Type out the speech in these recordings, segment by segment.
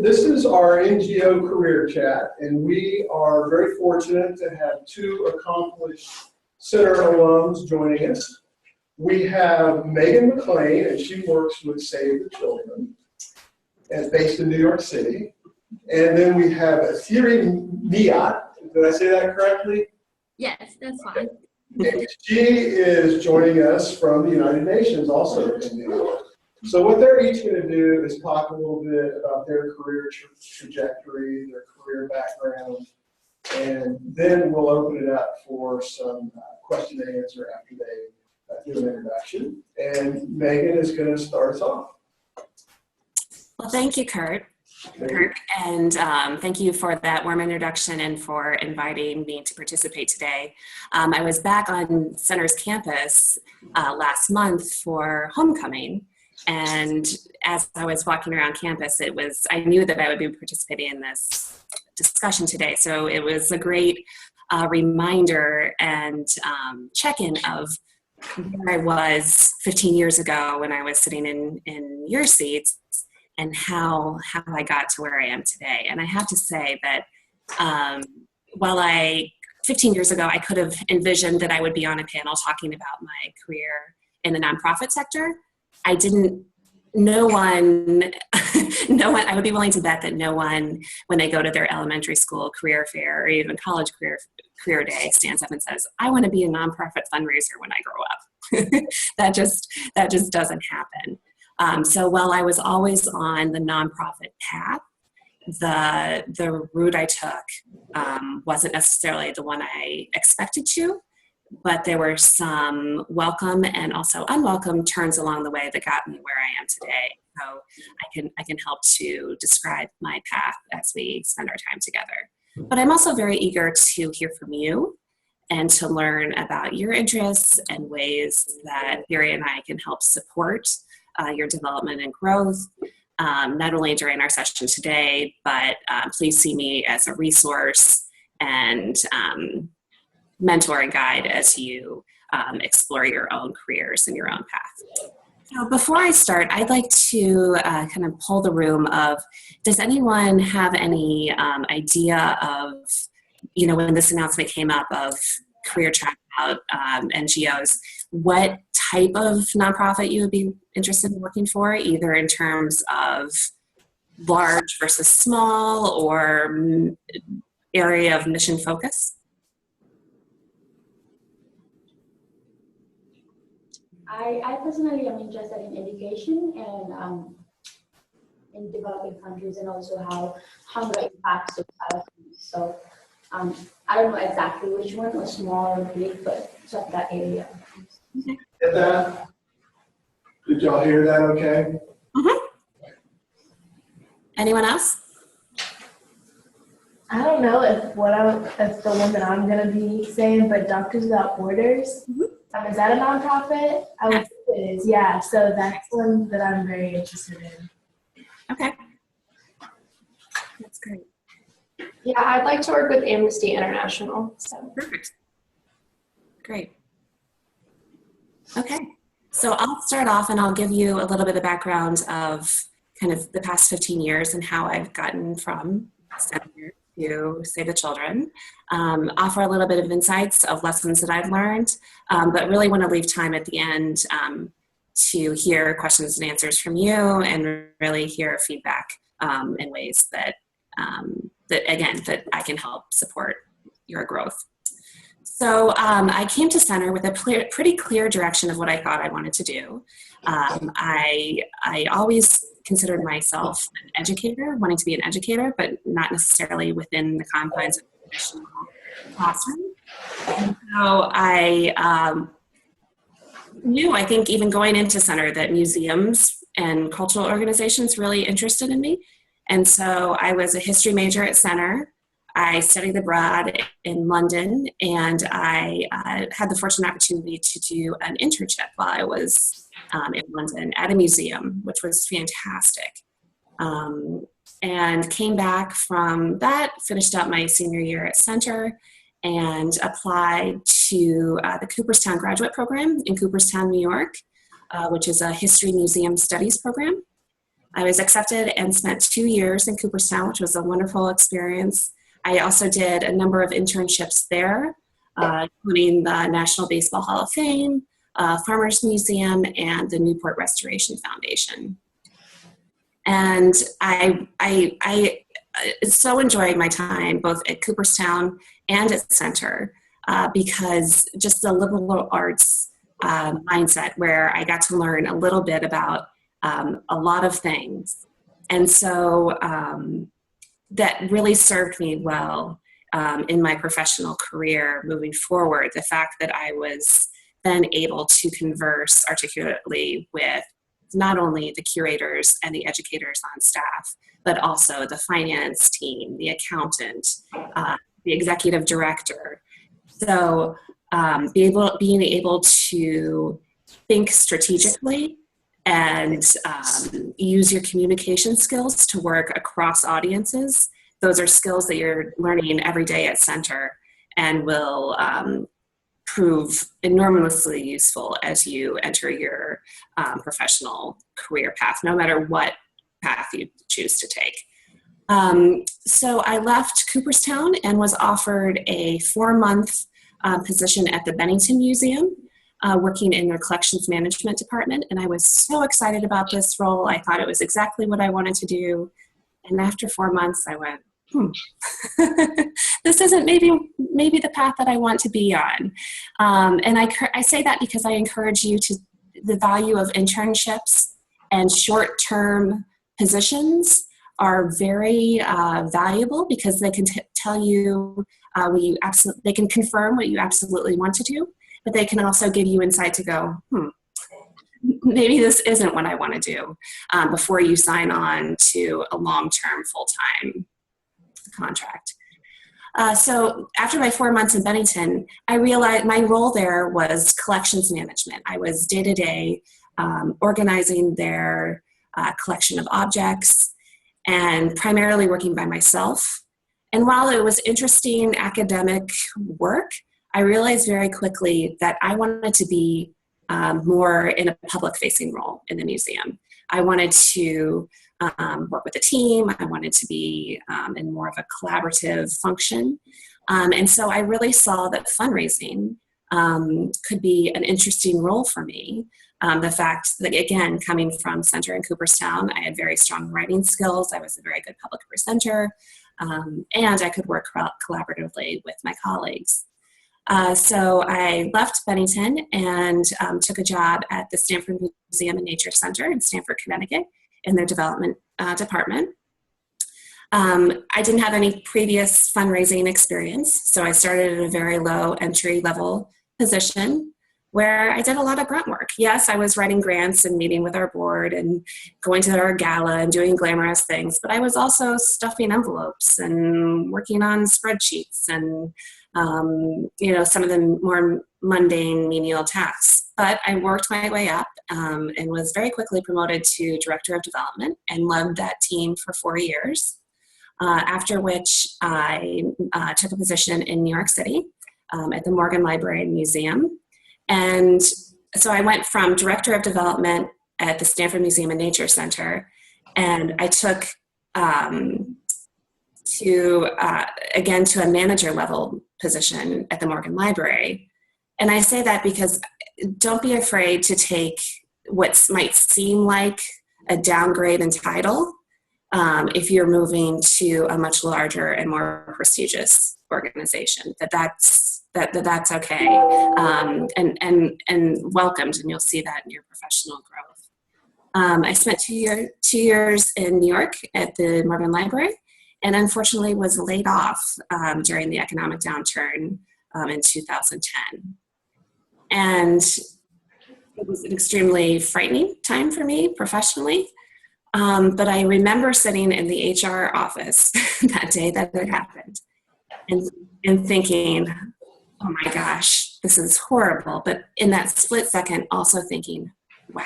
This is our NGO career chat, and we are very fortunate to have two accomplished center alums joining us. We have Megan McLean, and she works with Save the Children, and based in New York City. And then we have Thierry Miat. Did I say that correctly? Yes, that's fine. And she is joining us from the United Nations, also in New York. So what they're each going to do is talk a little bit about their career trajectory, their career background, and then we'll open it up for some question and answer after they do an introduction. And Megan is going to start us off. Well, thank you, Kirk, and thank you for that warm introduction and for inviting me to participate today. I was back on Center's campus last month for homecoming, and as I was walking around campus, I knew that I would be participating in this discussion today, so it was a great reminder and check-in of where I was 15 years ago when I was sitting in your seats, and how I got to where I am today. And I have to say that while 15 years ago, I could have envisioned that I would be on a panel talking about my career in the nonprofit sector, I didn't, I would be willing to bet that no one, when they go to their elementary school career fair or even college career day, stands up and says, I want to be a nonprofit fundraiser when I grow up. That just doesn't happen. So while I was always on the nonprofit path, the route I took wasn't necessarily the one I expected to, but there were some welcome and also unwelcome turns along the way that got me where I am today. So I can help to describe my path as we spend our time together. But I'm also very eager to hear from you and to learn about your interests and ways that Thierry and I can help support your development and growth, not only during our session today, but please see me as a resource and mentor and guide as you explore your own careers and your own path. So before I start, I'd like to kind of poll the room of, does anyone have any idea of, when this announcement came up of career track out NGOs, what type of nonprofit you would be interested in working for, either in terms of large versus small or area of mission focus? I personally am interested in education and in developing countries, and also how hunger impacts society. So I don't know exactly which one, or small or big, but sort of that area. Get that? Did y'all hear that okay? Mm-hmm. Anyone else? I don't know if the one that I'm gonna be saying, but Doctors Without Borders. Mm-hmm. Is that a nonprofit? I would think it is. Yeah. So that's one that I'm very interested in. Okay. That's great. Yeah, I'd like to work with Amnesty International. So. Perfect. Great. Okay. So I'll start off and I'll give you a little bit of background of kind of the past 15 years and how I've gotten from Center to Save the Children, offer a little bit of insights of lessons that I've learned, but really want to leave time at the end to hear questions and answers from you and really hear feedback in ways that that I can help support your growth. So I came to Center with a pretty clear direction of what I thought I wanted to do. I always considered myself an educator, wanting to be an educator, but not necessarily within the confines of the traditional classroom. And so I knew, I think even going into Center, that museums and cultural organizations really interested in me. And so I was a history major at Center. I studied abroad in London, and I had the fortunate opportunity to do an internship while I was in London at a museum, which was fantastic. And came back from that, finished up my senior year at Center, and applied to the Cooperstown Graduate Program in Cooperstown, New York, which is a history museum studies program. I was accepted and spent 2 years in Cooperstown, which was a wonderful experience. I also did a number of internships there, including the National Baseball Hall of Fame, Farmers Museum, and the Newport Restoration Foundation. And I so enjoyed my time both at Cooperstown and at Center because just the liberal arts mindset where I got to learn a little bit about a lot of things. And so that really served me well in my professional career moving forward. The fact that I was then able to converse articulately with not only the curators and the educators on staff, but also the finance team, the accountant, the executive director. So being able to think strategically and use your communication skills to work across audiences. Those are skills that you're learning every day at Center and will prove enormously useful as you enter your professional career path, no matter what path you choose to take. So I left Cooperstown and was offered a 4-month position at the Bennington Museum, working in their collections management department. And I was so excited about this role. I thought it was exactly what I wanted to do. And after 4 months, I went, this isn't maybe the path that I want to be on. And I say that because I encourage you to the value of internships and short-term positions are very valuable because they can tell you they can confirm what you absolutely want to do, but they can also give you insight to go, maybe this isn't what I want to do before you sign on to a long-term, full-time contract. So after my 4 months in Bennington, I realized my role there was collections management. I was day-to-day organizing their collection of objects and primarily working by myself. And while it was interesting academic work, I realized very quickly that I wanted to be more in a public-facing role in the museum. I wanted to work with a team. I wanted to be in more of a collaborative function. And so I really saw that fundraising could be an interesting role for me. The fact that, again, coming from Center in Cooperstown, I had very strong writing skills. I was a very good public presenter, and I could work collaboratively with my colleagues. So I left Bennington and took a job at the Stanford Museum and Nature Center in Stamford, Connecticut, in their development department. I didn't have any previous fundraising experience, so I started at a very low entry-level position where I did a lot of grunt work. Yes, I was writing grants and meeting with our board and going to our gala and doing glamorous things, but I was also stuffing envelopes and working on spreadsheets and some of the more mundane menial tasks. But I worked my way up and was very quickly promoted to Director of Development and led that team for 4 years, after which I took a position in New York City at the Morgan Library and Museum. And so I went from Director of Development at the Stanford Museum and Nature Center, and I took to a manager level position at the Morgan Library. And I say that because don't be afraid to take what might seem like a downgrade in title if you're moving to a much larger and more prestigious organization. That's okay and welcomed, and you'll see that in your professional growth. I spent 2 years in New York at the Morgan Library, and unfortunately was laid off during the economic downturn in 2010. And it was an extremely frightening time for me professionally. But I remember sitting in the HR office that day that it happened and thinking, oh my gosh, this is horrible. But in that split second, also thinking, wow,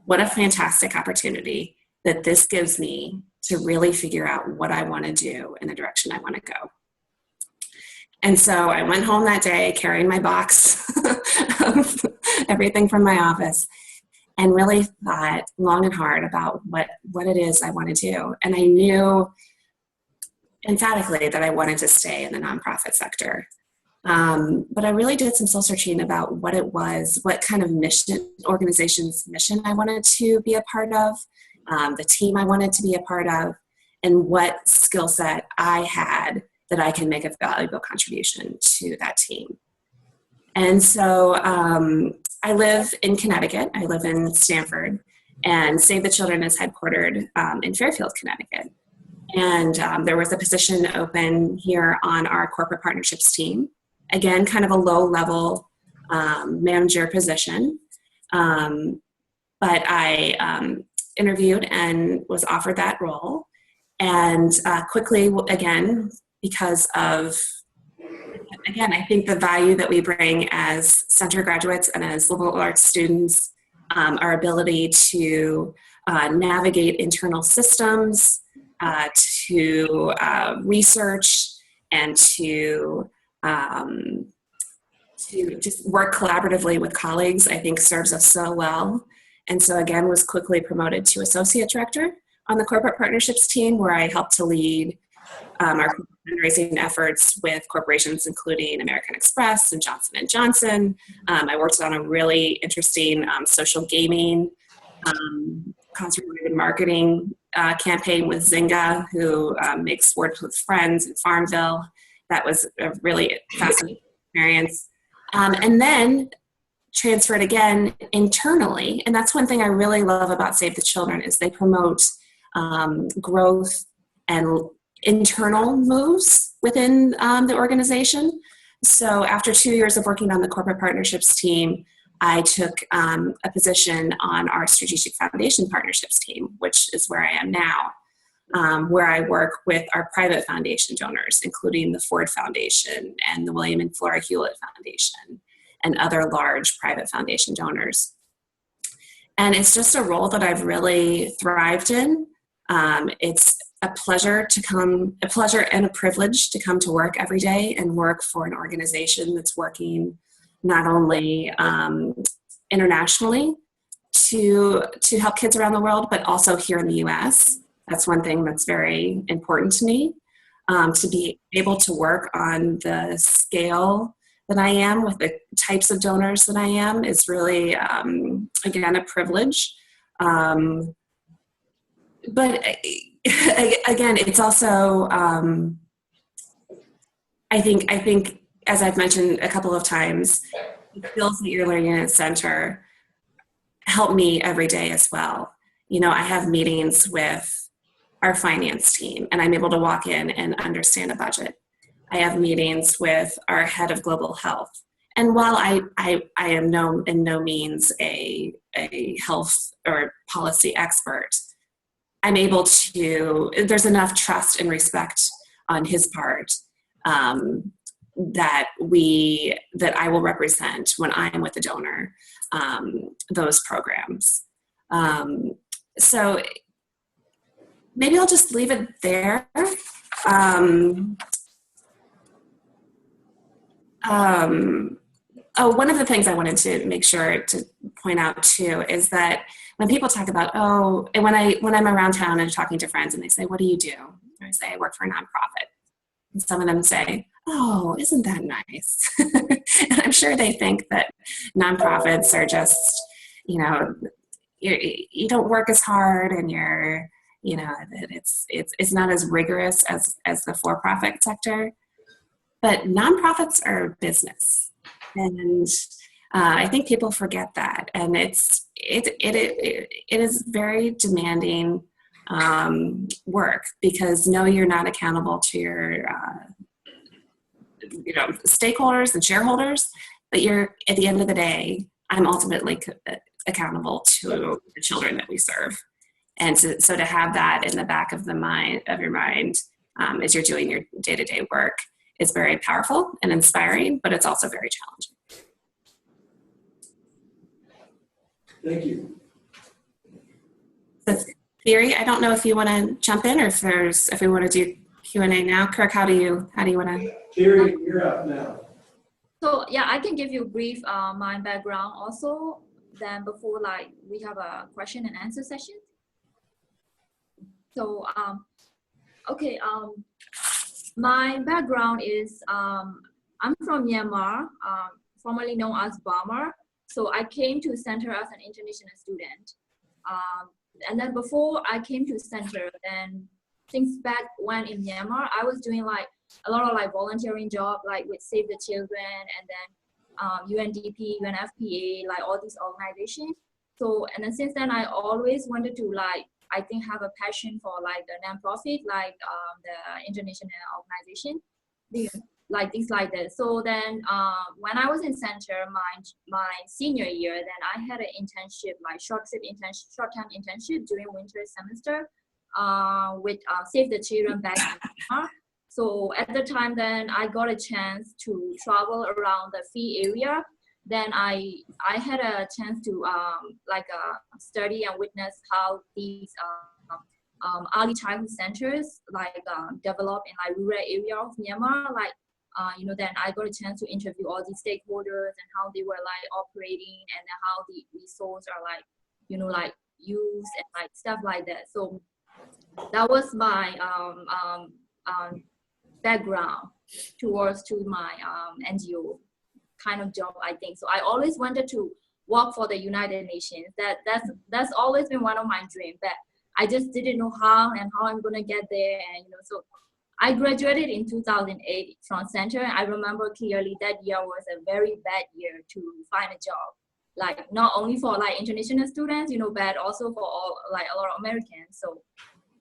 what a fantastic opportunity that this gives me to really figure out what I want to do in the direction I want to go. And so I went home that day carrying my box of everything from my office and really thought long and hard about what it is I want to do. And I knew emphatically that I wanted to stay in the nonprofit sector. But I really did some soul searching about what it was, what kind of organization's mission I wanted to be a part of, the team I wanted to be a part of, and what skill set I had that I can make a valuable contribution to that team. And so I live in Connecticut. I live in Stamford, and Save the Children is headquartered in Fairfield, Connecticut. And there was a position open here on our corporate partnerships team. Again, kind of a low-level manager position. But I interviewed and was offered that role. And quickly, again, because of, again, I think the value that we bring as center graduates and as liberal arts students, our ability to navigate internal systems, to research, and to just work collaboratively with colleagues, I think serves us so well. And so again, was quickly promoted to associate director on the corporate partnerships team, where I helped to lead our fundraising efforts with corporations including American Express and Johnson & Johnson. I worked on a really interesting social gaming concert-related marketing campaign with Zynga, who makes Words with Friends in Farmville. That was a really fascinating experience. And then transferred again internally. And that's one thing I really love about Save the Children is they promote growth and internal moves within the organization. So after 2 years of working on the corporate partnerships team, I took a position on our strategic foundation partnerships team, which is where I am now, where I work with our private foundation donors, including the Ford Foundation and the William and Flora Hewlett Foundation and other large private foundation donors. And it's just a role that I've really thrived in. It's a pleasure and a privilege to come to work every day and work for an organization that's working not only internationally to help kids around the world, but also here in the US. That's one thing that's very important to me, to be able to work on the scale that I am with the types of donors that I am is really, again, a privilege. But again, it's also, I think, as I've mentioned a couple of times, the skills that you're learning at Center help me every day as well. You know, I have meetings with our finance team, and I'm able to walk in and understand a budget. I have meetings with our head of global health. And while I am in no means a health or policy expert, I'm able to, there's enough trust and respect on his part that I will represent when I'm with the donor, those programs. So maybe I'll just leave it there. One of the things I wanted to make sure to point out too is that when people talk about, and when I'm around town and talking to friends and they say, what do you do? I say, I work for a nonprofit. And some of them say, oh, isn't that nice? And I'm sure they think that nonprofits are just, you know, you don't work as hard and you're, you know, it's not as rigorous as the for-profit sector. But nonprofits are business, and I think people forget that. And it is very demanding work because you're not accountable to your stakeholders and shareholders, but you're at the end of the day, I'm ultimately accountable to the children that we serve. And so to have that in the back of your mind as you're doing your day-to-day work is very powerful and inspiring, but it's also very challenging. Thank you. So, Thierry, I don't know if you want to jump in or if we want to do Q&A now. Kirk, how do you want to? Thierry, you're up now. So yeah, I can give you a brief my background also. then before like we have a question and answer session. So okay, my background is I'm from Myanmar, formerly known as Burma. So I came to Center as an international student. And then before I came to Center, then things back when in Myanmar, I was doing like a lot of like volunteering job, like with Save the Children and then UNDP, UNFPA, like all these organizations. So, and then since then I always wanted to like, I think have a passion for like the nonprofit, like the international organization, like things like that. So then when I was in Center, my senior year, then I had an internship, like short-term internship during winter semester with Save the Children back in Myanmar. So at the time, then I got a chance to travel around the Phi area. Then I had a chance to study and witness how these early childhood centers like develop in like rural area of Myanmar. Like then I got a chance to interview all these stakeholders and how they were like operating and then how the resources are like like used and like stuff like that. So that was my background towards to my NGO kind of job, I think. So I always wanted to work for the United Nations. That's always been one of my dreams, but I just didn't know how and how I'm gonna get there. And so I graduated in 2008 from Center. I remember clearly that year was a very bad year to find a job. Like not only for like international students, but also for all like a lot of Americans. So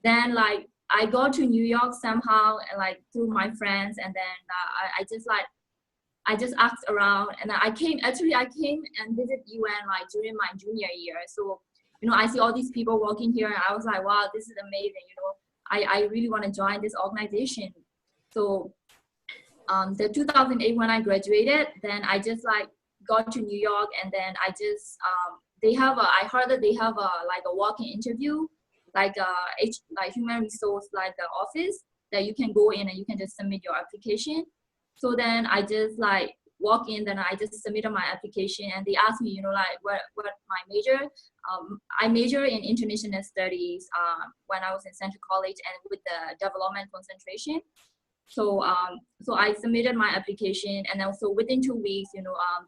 then like I got to New York somehow, and like through my friends, and then I just asked around, and I came and visited UN like during my junior year. So I see all these people working here, and I was like, wow, this is amazing. I really want to join this organization. So the 2008 when I graduated, then I just like got to New York, and then I just I heard that they have a walk-in interview, like human resource like the office that you can go in and you can just submit your application. So then I just like walk in, then I just submitted my application, and they asked me, like what my major. I major in international studies when I was in Central College, and with the development concentration. So so I submitted my application, and also within 2 weeks,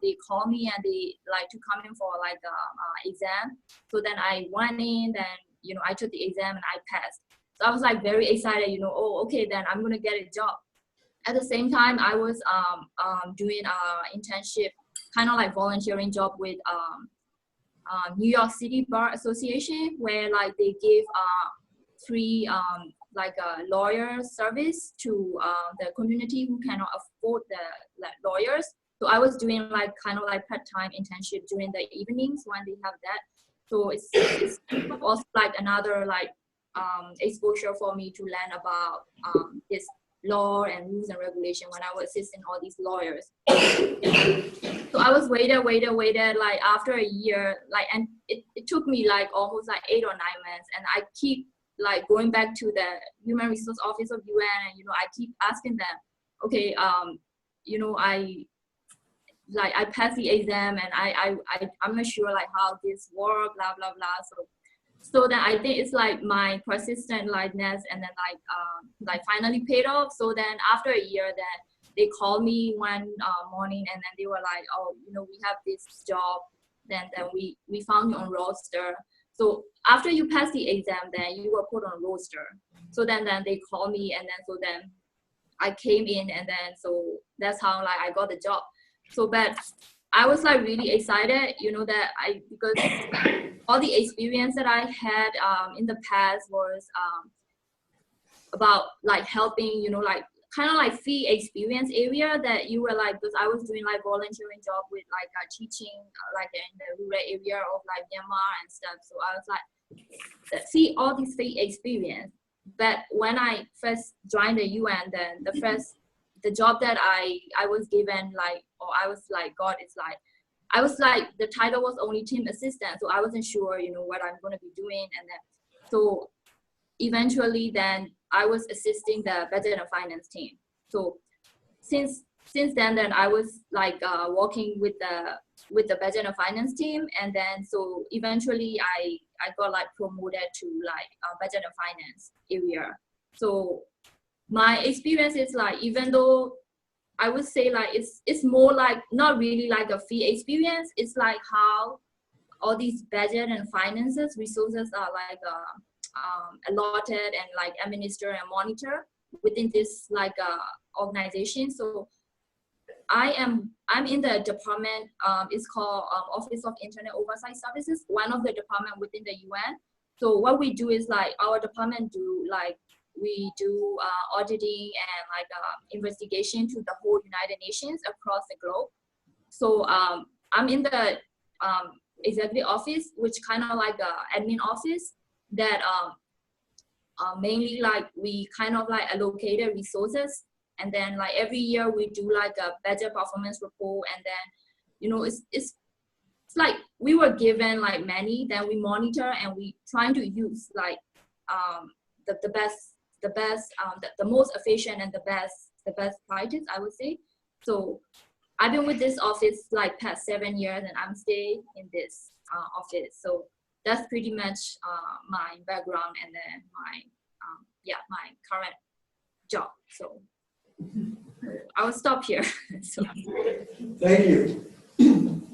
they called me and they like to come in for like the exam. So then I went in, then I took the exam and I passed. So I was like very excited, oh, okay, then I'm gonna get a job. At the same time, I was doing an internship, kind of like volunteering job with New York City Bar Association, where like they give free like a lawyer service to the community who cannot afford the lawyers. So I was doing like kind of like part-time internship during the evenings when they have that. So it's also like another like exposure for me to learn about this law and rules and regulation when I was assisting all these lawyers. So I was waited like after a year, like, and it took me like almost like 8 or 9 months, and I keep like going back to the Human Resource Office of UN, and I keep asking them, okay, I passed the exam, and I'm not sure like how this works, blah blah blah. So then I think it's like my persistent lightness, and then like finally paid off. So then after a year, then they called me one morning, and then they were like, oh, we have this job, then we found you on roster. So after you pass the exam, then you were put on roster. So then they called me, and then I came in, and then so that's how like I got the job. So but I was like really excited, that because all the experience that I had in the past was about like helping, like kind of like free experience area that you were like, because I was doing like volunteering job with like teaching like in the rural area of like Myanmar and stuff. So I was like, see all these free experience. But when I first joined the UN, then the job that I was given like, or I was like, God, it's like, I was like, the title was only team assistant. So I wasn't sure, what I'm going to be doing. And then, so eventually then I was assisting the budget and finance team. So since since then I was like working with the budget and finance team, and then so eventually I got like promoted to like budget and finance area. So my experience is like, even though I would say like it's more like not really like a fee experience, it's like how all these budget and finances resources are like allotted and like administered and monitored within this like organization. So I'm in the department, it's called Office of Internet Oversight Services, one of the department within the UN. So what we do is like our department we do auditing and like investigation to the whole United Nations across the globe. So I'm in the executive office, which kind of like a admin office that mainly like we kind of like allocated resources, and then like every year we do like a budget performance report, and then you know it's like we were given like many, then we monitor and we trying to use like the most efficient and the best practice, I would say. So I've been with this office like past 7 years, and I'm staying in this office. So that's pretty much my background, and then my current job. So I will stop here. So. Thank you.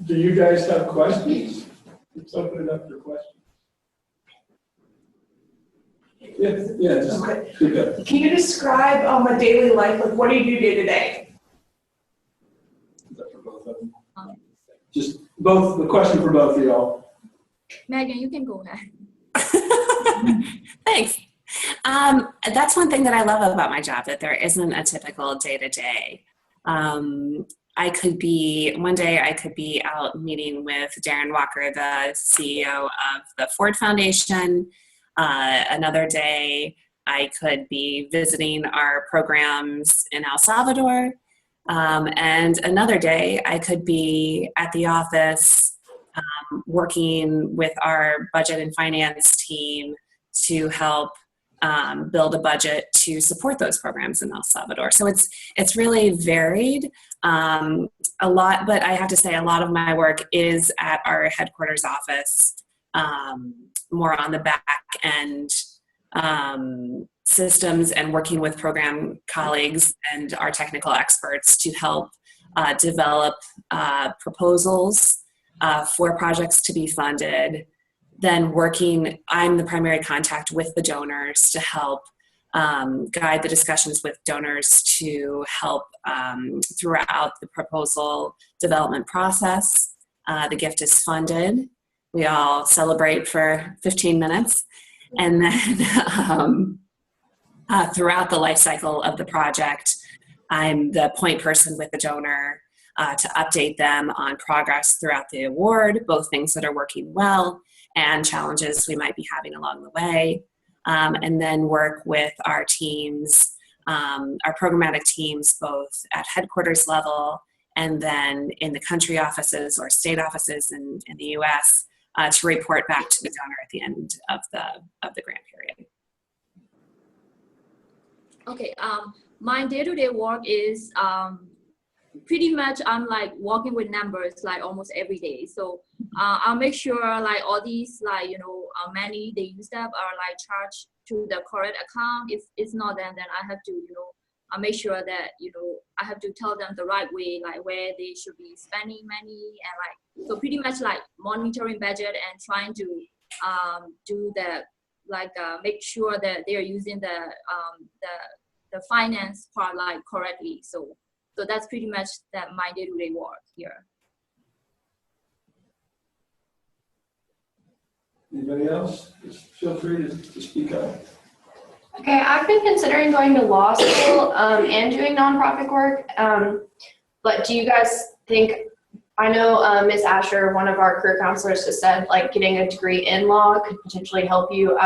Do you guys have questions? Let's open it up for questions. Yeah, just speak up. Can you describe a daily life? Like, what do you do day to day? Is that for both of them? Just both, the question for both of y'all. Megan, you can go ahead. Thanks. That's one thing that I love about my job, that there isn't a typical day-to-day. One day I could be out meeting with Darren Walker, the CEO of the Ford Foundation. Another day I could be visiting our programs in El Salvador. And another day I could be at the office working with our budget and finance team to help build a budget to support those programs in El Salvador. So it's really varied a lot, but I have to say a lot of my work is at our headquarters office, more on the back end systems, and working with program colleagues and our technical experts to help develop proposals for projects to be funded. Then I'm the primary contact with the donors to help guide the discussions with donors to help throughout the proposal development process. The gift is funded. We all celebrate for 15 minutes. And then throughout the life cycle of the project, I'm the point person with the donor to update them on progress throughout the award, both things that are working well and challenges we might be having along the way. And then work with our teams, our programmatic teams, both at headquarters level and then in the country offices or state offices in the US, to report back to the donor at the end of the grant period. Okay, my day-to-day work is pretty much I'm like working with numbers like almost every day. So I'll make sure like all these like money they used up are like charged to the correct account. If it's not, then I have to I'll make sure that I have to tell them the right way, like where they should be spending money, and like so pretty much like monitoring budget and trying to do the like make sure that they are using the finance part like correctly. So that's pretty much that my day-to-day work here. Anybody else? Just feel free to speak up. Okay, I've been considering going to law school and doing nonprofit work, but do you guys think, I know Ms. Asher, one of our career counselors, has said like getting a degree in law could potentially help you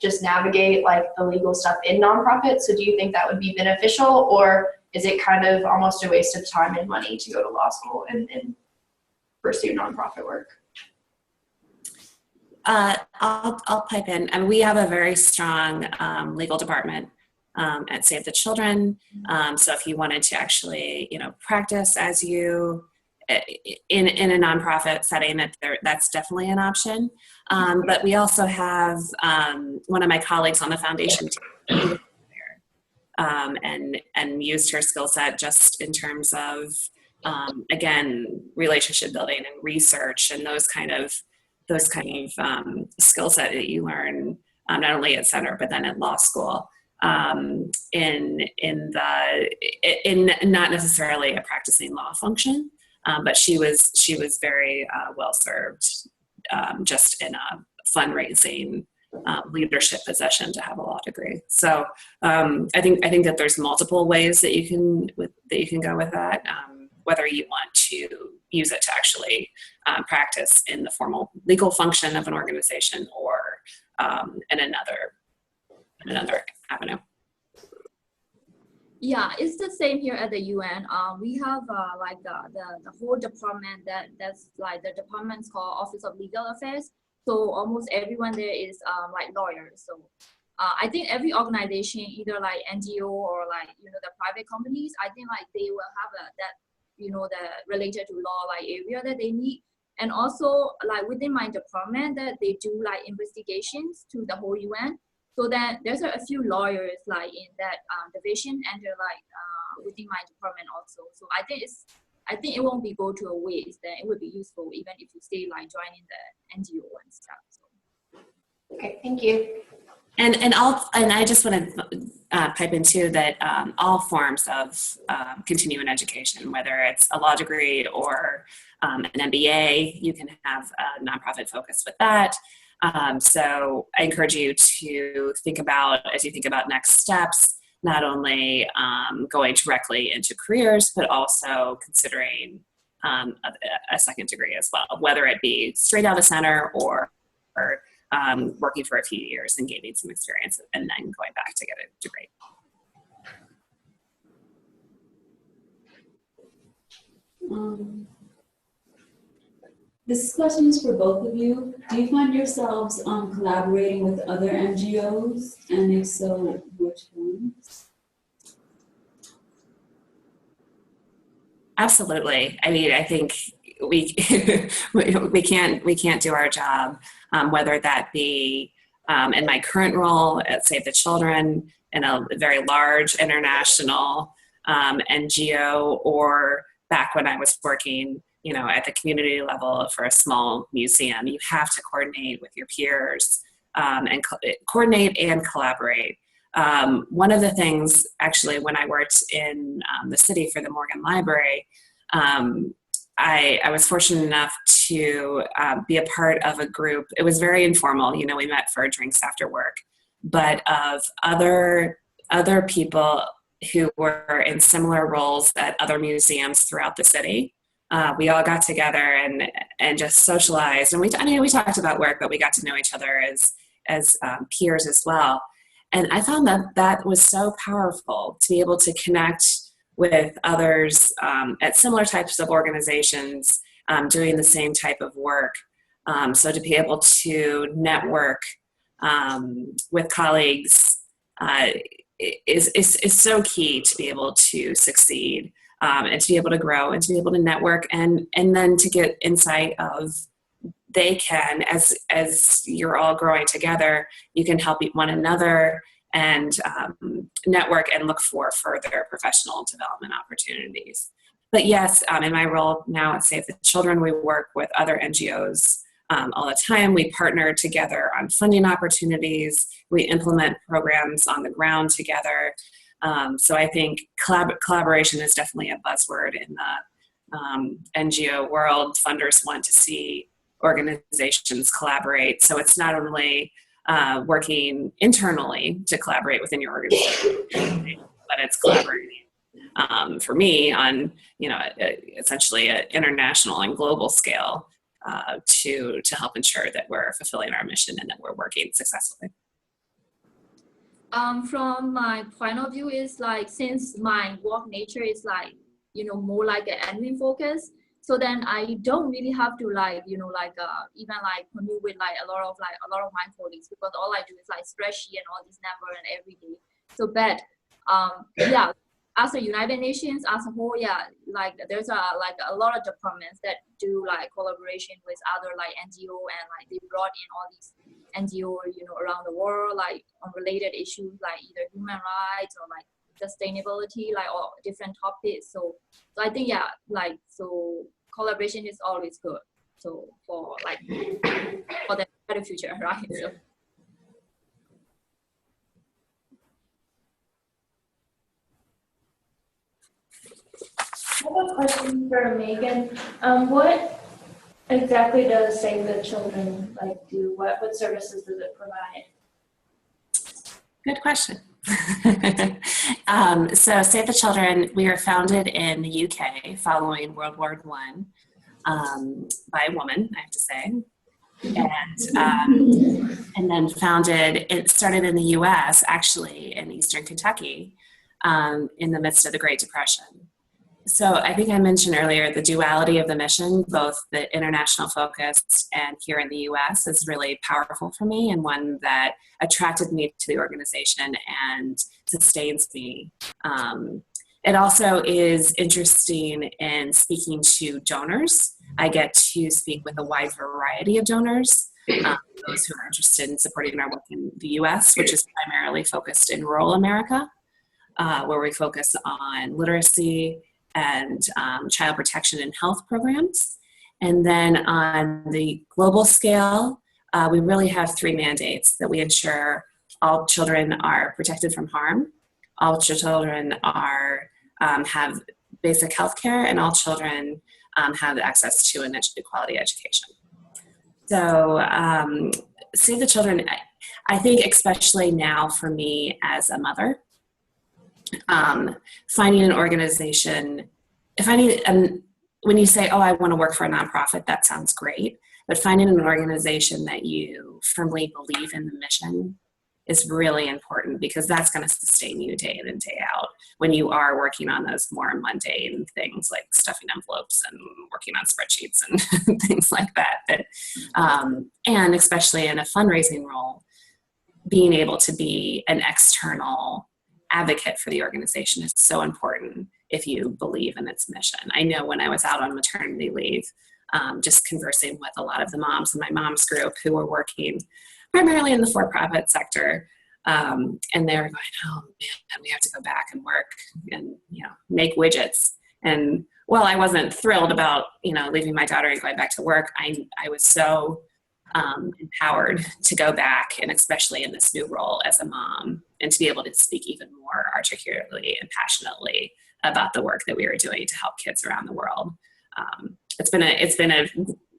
just navigate like the legal stuff in nonprofit. So do you think that would be beneficial, or is it kind of almost a waste of time and money to go to law school and pursue nonprofit work? I'll pipe in. And we have a very strong legal department at Save the Children. So if you wanted to actually, practice as you in a nonprofit setting, that's definitely an option. But we also have one of my colleagues on the foundation team and used her skill set just in terms of again, relationship building and research and those kind of skill set that you learn not only at center but then at law school in not necessarily a practicing law function, but she was very well served just in a fundraising leadership position to have a law degree. So I think that there's multiple ways that you can go with that. Whether you want to use it to actually practice in the formal legal function of an organization or in another avenue. Yeah, it's the same here at the UN. We have like the whole department that's like the department's called Office of Legal Affairs. So almost everyone there is like lawyers. So I think every organization, either like NGO or like the private companies, I think like they will have that the related to law like area that they need. And also like within my department that they do like investigations to the whole UN. So then there's a few lawyers like in that division, and they're like within my department also. So I think it won't be go to a waste. Then it would be useful even if you stay like joining the NGO and stuff. So. Okay, thank you. And I just want to pipe in too that all forms of continuing education, whether it's a law degree or an MBA, you can have a nonprofit focus with that. So I encourage you to think about, as you think about next steps, not only going directly into careers, but also considering a second degree as well, whether it be straight out of center or working for a few years and gaining some experience and then going back to get a degree. This question is for both of you. Do you find yourselves collaborating with other NGOs? And if so, which ones? Absolutely. I mean, I think we can't do our job, whether that be in my current role at Save the Children in a very large international NGO, or back when I was working at the community level for a small museum. You have to coordinate with your peers and coordinate and collaborate. One of the things, actually, when I worked in the city for the Morgan Library, I was fortunate enough to be a part of a group. It was very informal. We met for drinks after work, but of other people who were in similar roles at other museums throughout the city. We all got together and just socialized, and we talked about work, but we got to know each other as peers as well. And I found that was so powerful to be able to connect with others at similar types of organizations doing the same type of work. So to be able to network with colleagues is so key to be able to succeed. And to be able to grow and to be able to network and then to get insight of they can, as you're all growing together, you can help one another and network and look for further professional development opportunities. But yes, in my role now at Save the Children, we work with other NGOs all the time. We partner together on funding opportunities. We implement programs on the ground together. So I think collaboration is definitely a buzzword in the NGO world. Funders want to see organizations collaborate. So it's not only working internally to collaborate within your organization, but it's collaborating for me on essentially an international and global scale to help ensure that we're fulfilling our mission and that we're working successfully. From my point of view is like, since my work nature is like, more like an admin focus, so then I don't really have to even like commute with like a lot of my colleagues, because all I do is like spreadsheet and all this number and every day. So, but yeah, as the United Nations as a whole, yeah, like there's a lot of departments that do like collaboration with other like NGO, and like they brought in all these NGO, around the world, like on related issues like either human rights or like sustainability, like all different topics. So I think, yeah, like, so collaboration is always good. So for the better future, right? So. I have a question for Megan. What exactly does Save the Children do? What services does it provide? Good question. So Save the Children, we were founded in the UK following World War I by a woman, I have to say. And then it started in the US, actually in Eastern Kentucky, in the midst of the Great Depression. So I think I mentioned earlier the duality of the mission, both the international focus and here in the US, is really powerful for me, and one that attracted me to the organization and sustains me. It also is interesting in speaking to donors. I get to speak with a wide variety of donors, those who are interested in supporting our work in the US, which is primarily focused in rural America, where we focus on literacy and child protection and health programs. And then on the global scale, we really have 3 mandates: that we ensure all children are protected from harm, all children have basic health care, and all children have access to an quality education. So Save the Children, I think especially now for me as a mother, finding an organization, when you say, oh, I want to work for a nonprofit, that sounds great, but finding an organization that you firmly believe in the mission is really important, because that's going to sustain you day in and day out when you are working on those more mundane things like stuffing envelopes and working on spreadsheets and things like that. And especially in a fundraising role, being able to be an external advocate for the organization is so important if you believe in its mission. I know when I was out on maternity leave, just conversing with a lot of the moms in my mom's group who were working primarily in the for-profit sector, and they were going, oh man, we have to go back and work and make widgets. And while I wasn't thrilled about leaving my daughter and going back to work, I was so empowered to go back, and especially in this new role as a mom, and to be able to speak even more articulately and passionately about the work that we were doing to help kids around the world. It's been a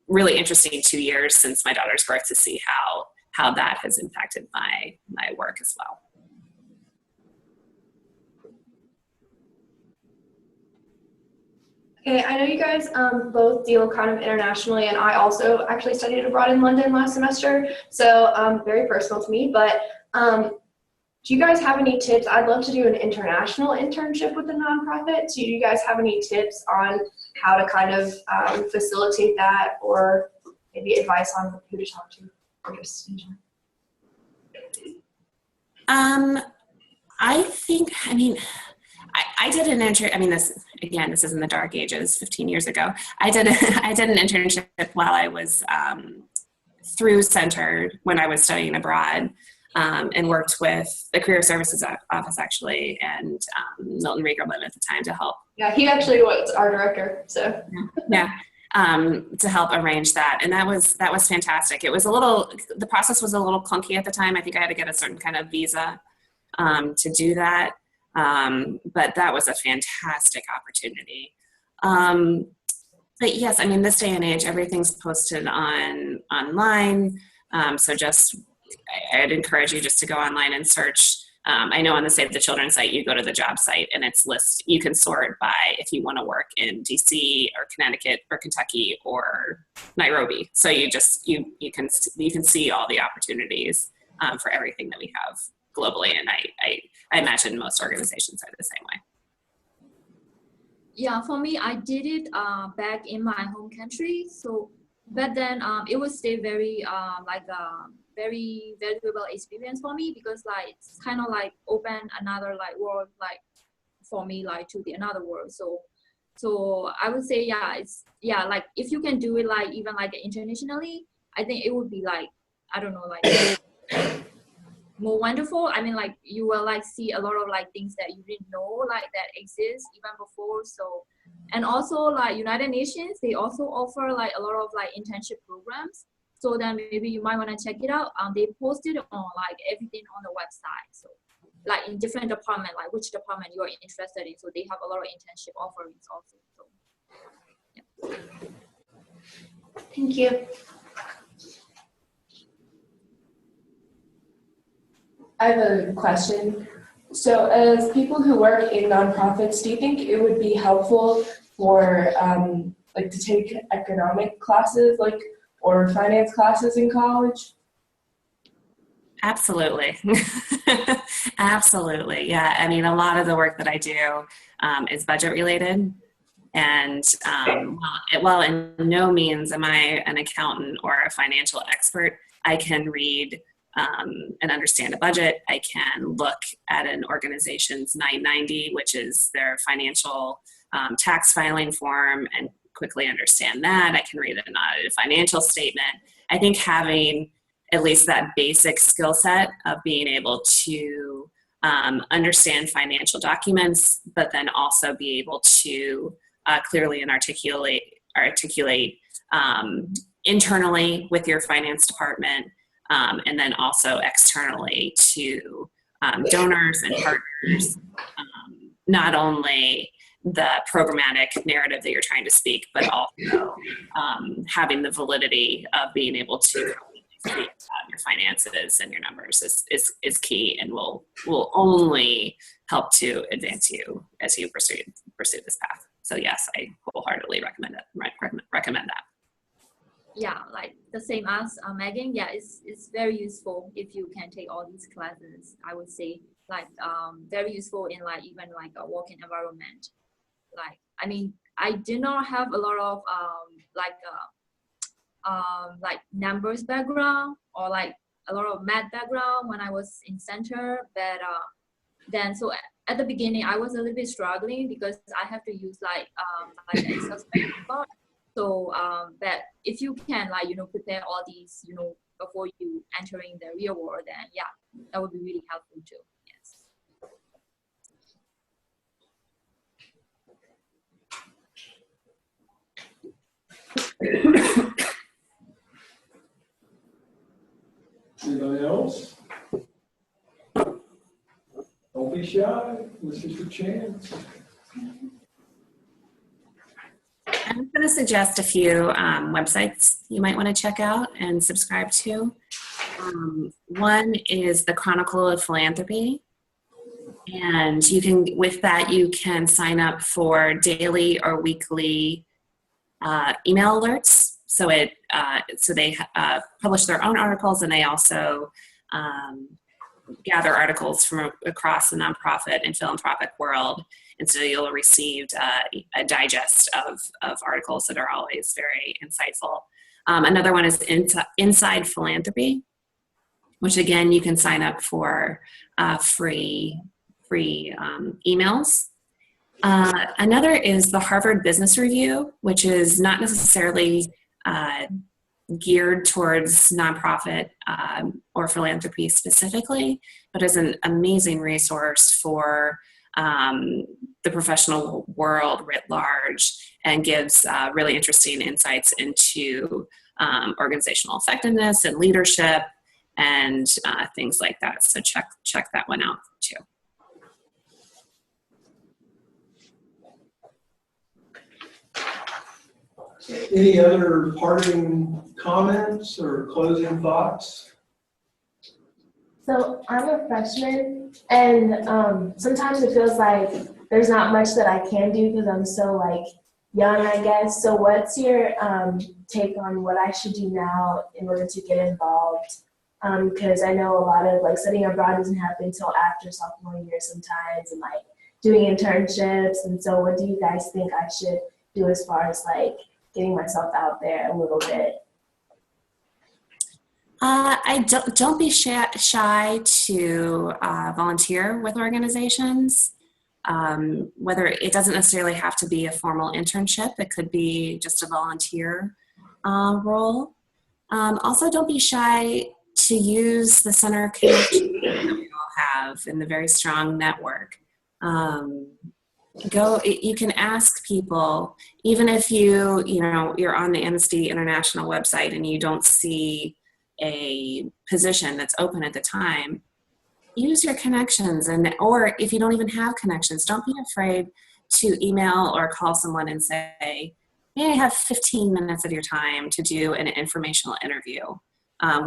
really interesting 2 years since my daughter's birth to see how that has impacted my work as well. Okay, I know you guys both deal kind of internationally, and I also actually studied abroad in London last semester, so very personal to me, but do you guys have any tips? I'd love to do an international internship with a nonprofit. So do you guys have any tips on how to kind of facilitate that, or maybe advice on who to talk to? Or just in general? I did an internship. This is in the dark ages, 15 years ago. I did an internship while I was through Center when I was studying abroad, and worked with the Career Services Office actually, and Milton Riegerman at the time to help. Yeah, he actually was our director, so. Yeah. To help arrange that, and that was fantastic. The process was a little clunky at the time. I think I had to get a certain kind of visa to do that. But that was a fantastic opportunity. But yes, this day and age, everything's posted online. So I'd encourage you just to go online and search. I know on the Save the Children site, you go to the job site and you can sort by if you want to work in DC or Connecticut or Kentucky or Nairobi. So you can see all the opportunities for everything that we have globally, and I imagine most organizations are the same way. Yeah, for me, I did it back in my home country. So, but then it was still very very valuable experience for me, because like it's kind of like open another like world like for me, like to the another world. So I would say, like if you can do it like even like internationally, I think it would be like, I don't know, like more wonderful. I mean, like you will like see a lot of like things that you didn't know like that exist even before. So, and also like United Nations, they also offer like a lot of like internship programs. So then maybe you might want to check it out. They posted on like everything on the website. So like in different department, like which department you are interested in. So they have a lot of internship offerings also. So, yeah. Thank you. I have a question. So as people who work in nonprofits, do you think it would be helpful for like to take economic classes like or finance classes in college? Absolutely. Absolutely. Yeah. I mean, a lot of the work that I do is budget related. And while in no means am I an accountant or a financial expert, I can read and understand a budget. I can look at an organization's 990, which is their financial tax filing form, and quickly understand that. I can read an audited financial statement. I think having at least that basic skill set of being able to understand financial documents, but then also be able to clearly and articulate internally with your finance department, and then also externally to donors and partners, not only the programmatic narrative that you're trying to speak, but also having the validity of being able to speak about your finances and your numbers is key, and will only help to advance you as you pursue this path. So yes, I wholeheartedly recommend that. Yeah, like the same as Megan. Yeah, it's very useful if you can take all these classes. I would say like very useful in like even like a working environment. Like, I mean, I did not have a lot of like numbers background or like a lot of math background when I was in center, but then so at the beginning I was a little bit struggling because I have to use like Excel spreadsheet. So but if you can like prepare all these before you entering the real world, then yeah, that would be really helpful too. Anybody else? Don't be shy. This is your chance. I'm going to suggest a few websites you might want to check out and subscribe to. One is the Chronicle of Philanthropy. And with that, you can sign up for daily or weekly email alerts. So they publish their own articles, and they also gather articles from across the nonprofit and philanthropic world. And so you'll receive a digest of articles that are always very insightful. Another one is Inside Philanthropy, which again, you can sign up for free emails. Another is the Harvard Business Review, which is not necessarily geared towards nonprofit or philanthropy specifically, but is an amazing resource for the professional world writ large, and gives really interesting insights into organizational effectiveness and leadership and things like that. So check that one out too. Any other parting comments or closing thoughts? So I'm a freshman, and sometimes it feels like there's not much that I can do because I'm so like young, I guess. So what's your take on what I should do now in order to get involved? Because I know a lot of like studying abroad doesn't happen until after sophomore year sometimes, and like doing internships. And so what do you guys think I should do as far as like getting myself out there a little bit? Don't be shy to volunteer with organizations. Whether it doesn't necessarily have to be a formal internship, it could be just a volunteer role. Also, don't be shy to use the center connection that we all have in the very strong network. You can ask people, even if you're on the Amnesty International website and you don't see a position that's open at the time, use your connections, or if you don't even have connections, don't be afraid to email or call someone and say, may I have 15 minutes of your time to do an informational interview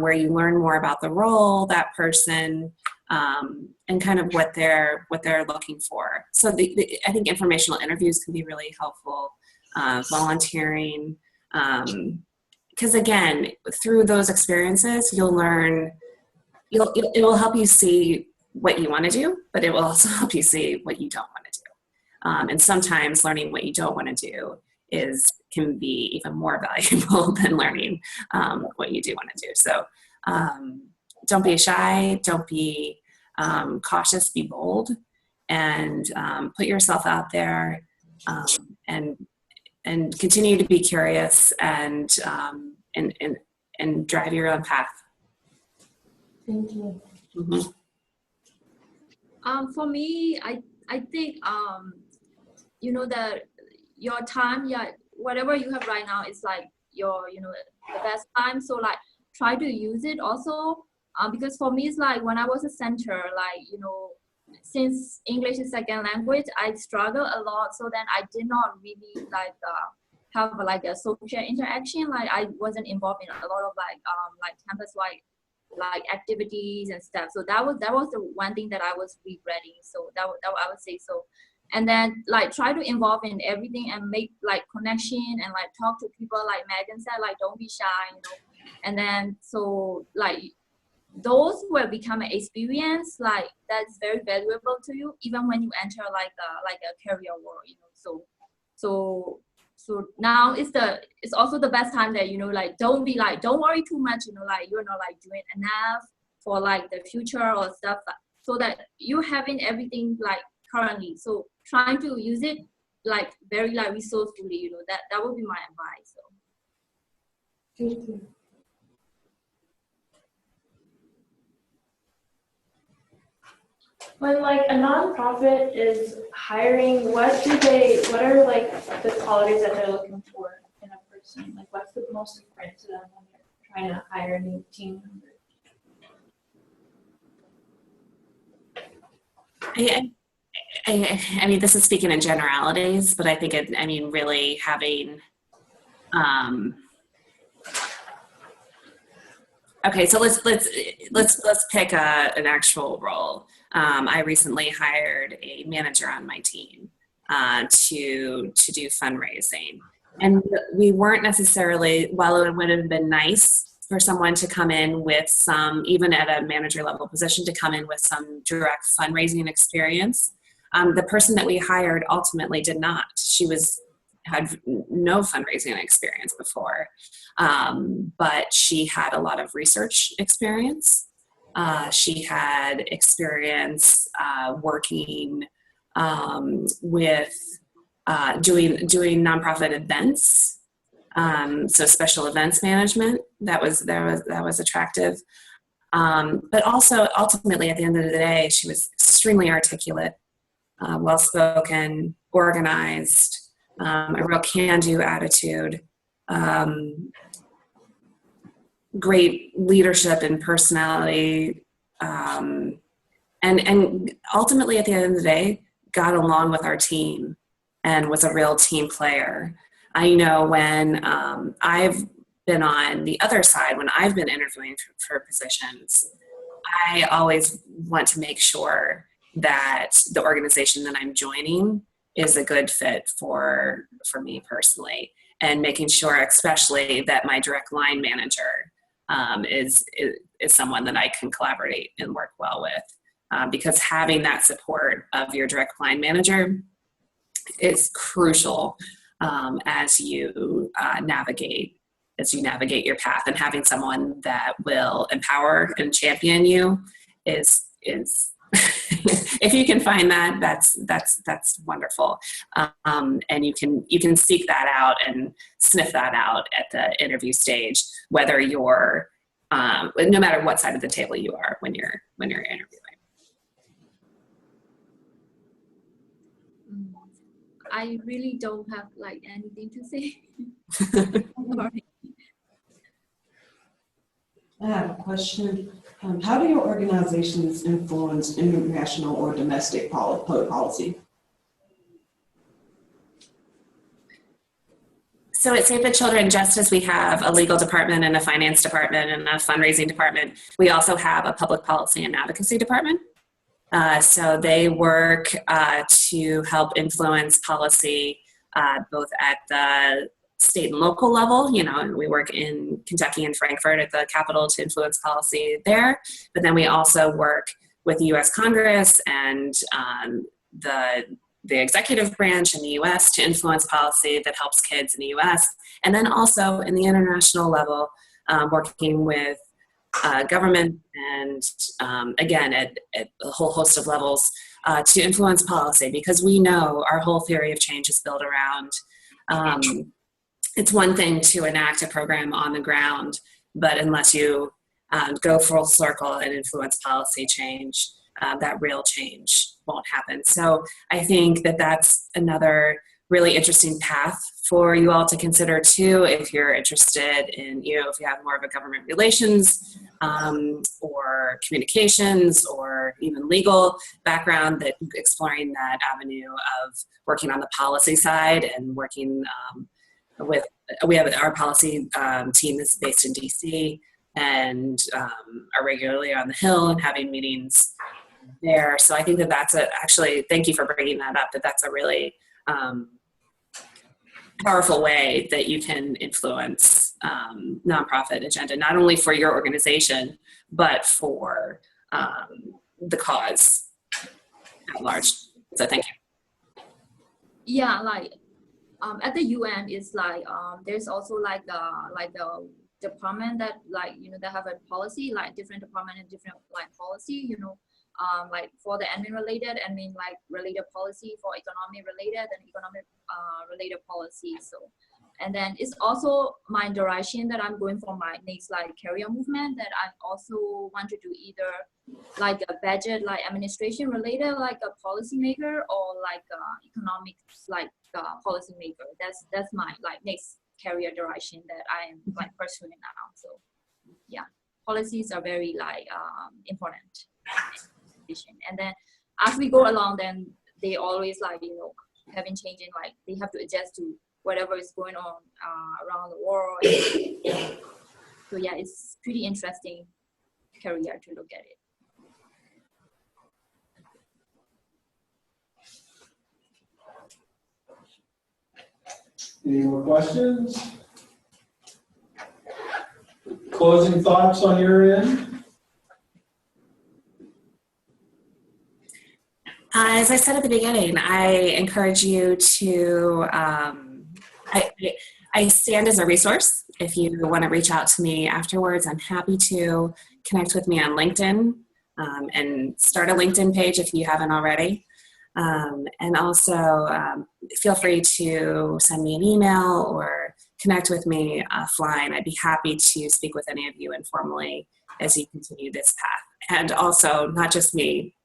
where you learn more about the role, that person, and kind of what they're looking for. So I think informational interviews can be really helpful. Volunteering, because again, through those experiences, you'll learn. It will help you see what you want to do, but it will also help you see what you don't want to do. And sometimes learning what you don't want to do can be even more valuable than learning what you do want to do. So don't be shy, don't be cautious, be bold, and put yourself out there, and continue to be curious and drive your own path. Thank you. Mm-hmm. For me, I think that your time, whatever you have right now is like your the best time. So like try to use it also. Because for me, it's like when I was a center, like since English is second language, I struggle a lot. So then I did not really like have like a social interaction. Like I wasn't involved in a lot of like campus-wide like activities and stuff. So that was the one thing that I was regretting. So that I would say so. And then like try to involve in everything and make like connection and like talk to people, like Megan said, like don't be shy, And then so like those will become an experience like that's very valuable to you even when you enter like a career world. So now it's also the best time that like don't worry too much, like you're not like doing enough for like the future or stuff, so that you having everything like currently, so trying to use it like very like resourcefully, that would be my advice. So Thank you. When like a nonprofit is hiring, what are like the qualities that they're looking for in a person? Like what's the most important to them when they're trying to hire a new team member? I mean, this is speaking in generalities, but I think really having, okay, so let's pick an actual role. I recently hired a manager on my team to do fundraising, and we weren't necessarily, while it would have been nice for someone to come in with some, even at a manager level position, to come in with some direct fundraising experience. The person that we hired ultimately did not. She had no fundraising experience before, but she had a lot of research experience. She had experience working with doing nonprofit events, so special events management. That was attractive. But also, ultimately, at the end of the day, she was extremely articulate, well-spoken, organized, a real can-do attitude, great leadership and personality, and ultimately, at the end of the day, got along with our team and was a real team player. I know when I've been on the other side, when I've been interviewing for positions, I always want to make sure that the organization that I'm joining is a good fit for me personally, and making sure especially that my direct line manager is someone that I can collaborate and work well with, because having that support of your direct line manager is crucial as you navigate as you navigate your path. And having someone that will empower and champion you is if you can find that, that's wonderful. And you can seek that out and sniff that out at the interview stage, whether you're no matter what side of the table you are when you're interviewing. I really don't have like anything to say. Sorry. I have a question. How do your organizations influence international or domestic public policy? So at Save the Children, just as we have a legal department and a finance department and a fundraising department, we also have a public policy and advocacy department. So they work to help influence policy both at the state and local level. You know, we work in Kentucky and Frankfurt at the Capitol to influence policy there. But then we also work with the U.S. Congress and the executive branch in the U.S. to influence policy that helps kids in the U.S. And then also in the international level, working with government and again at a whole host of levels to influence policy, because we know our whole theory of change is built around it's one thing to enact a program on the ground, but unless you go full circle and influence policy change, that real change won't happen. So I think that that's another really interesting path for you all to consider too, if you're interested in, you know, if you have more of a government relations or communications or even legal background, that exploring that avenue of working on the policy side and working we have our policy team is based in DC and are regularly on the Hill and having meetings there. So I think that that's actually, thank you for bringing that up, that's a really powerful way that you can influence nonprofit agenda, not only for your organization, but for the cause at large. So thank you. Yeah, like at the UN is like there's also like the department that like, you know, they have a policy, like different department and different like policy, you know, like for the admin related, admin like related policy, for economy related and economic related policy. So, and then it's also my direction that I'm going for my next like career movement, that I also want to do either like a budget, like administration related, like a policy maker, or like economics, like policy maker. That's my like next career direction that I am like pursuing now. So yeah, policies are very like important. And then as we go along, then they always like, you know, having changing, like they have to adjust to whatever is going on around the world. So yeah, it's pretty interesting career to look at it. Any more questions? Closing thoughts on your end? As I said at the beginning, I encourage you to, I stand as a resource. If you want to reach out to me afterwards, I'm happy to connect with me on LinkedIn and start a LinkedIn page if you haven't already. And also feel free to send me an email or connect with me offline. I'd be happy to speak with any of you informally as you continue this path. And also, not just me,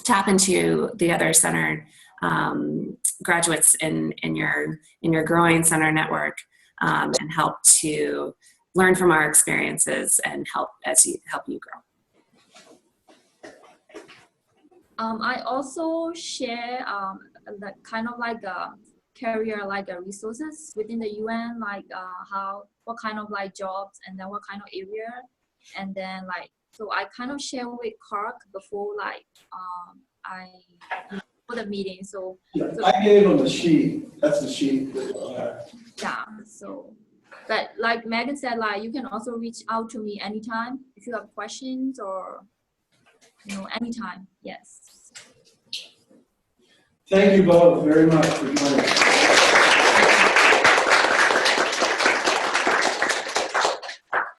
tap into the other center graduates in your growing center network and help to learn from our experiences and help you grow. I also share like kind of like career like resources within the UN, like what kind of like jobs and then what kind of area, and then like, so I kind of share with Clark before like for the meeting. So I gave him the sheet. That's the sheet. Yeah. So, but like Megan said, like you can also reach out to me anytime if you have questions or, you know, anytime. Yes. Thank you both very much for joining us.